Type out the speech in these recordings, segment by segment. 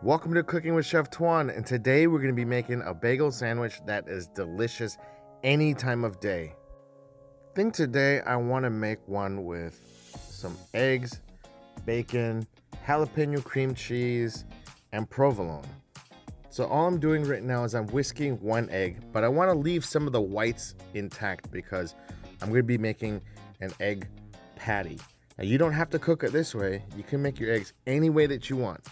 Welcome to Cooking with Chef Tuan, and today we're going to be making a bagel sandwich that is delicious any time of day. I think today I want to make one with some eggs, bacon, jalapeno cream cheese, and provolone. So all I'm doing right now is I'm whisking one egg, but I want to leave some of the whites intact because I'm going to be making an egg patty. Now you don't have to cook it this way. You can make your eggs any way that you want.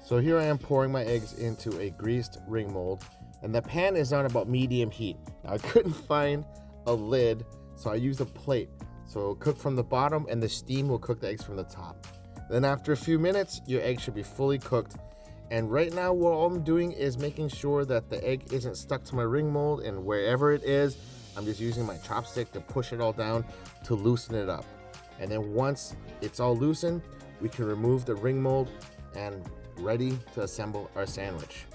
So here I am pouring my eggs into a greased ring mold, and the pan is on about medium heat. Now I couldn't find a lid, so I used a plate. So it'll cook from the bottom and the steam will cook the eggs from the top. Then after a few minutes, your egg should be fully cooked. And right now what all I'm doing is making sure that the egg isn't stuck to my ring mold, and wherever it is, I'm just using my chopstick to push it all down to loosen it up. And then once it's all loosened, we can remove the ring mold and ready to assemble our sandwich.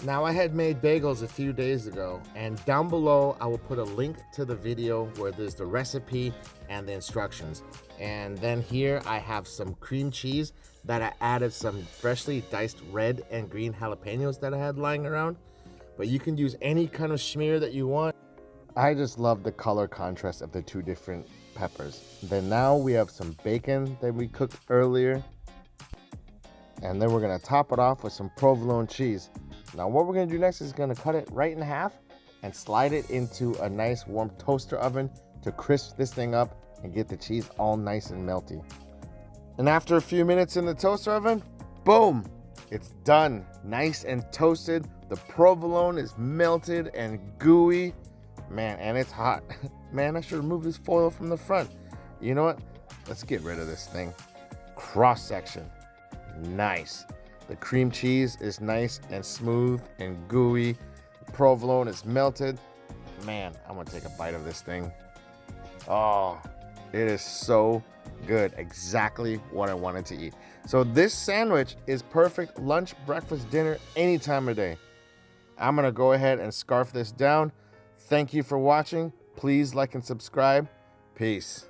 Now I had made bagels a few days ago, and down below I will put a link to the video where there's the recipe and the instructions. And then here I have some cream cheese that I added some freshly diced red and green jalapenos that I had lying around. But you can use any kind of smear that you want. I just love the color contrast of the two different peppers. Then now we have some bacon that we cooked earlier. And then we're gonna top it off with some provolone cheese. Now what we're gonna do next is gonna cut it right in half and slide it into a nice warm toaster oven to crisp this thing up and get the cheese all nice and melty. And after a few minutes in the toaster oven, boom, it's done. Nice and toasted. The provolone is melted and gooey. Man, and it's hot. Man, I should remove this foil from the front. You know what? Let's get rid of this thing. Cross section. Nice. The cream cheese is nice and smooth and gooey. The provolone is melted. Man, I'm gonna take a bite of this thing. Oh, it is so good. Exactly what I wanted to eat. So this sandwich is perfect lunch, breakfast, dinner, any time of day. I'm gonna go ahead and scarf this down. Thank you for watching. Please like and subscribe. Peace.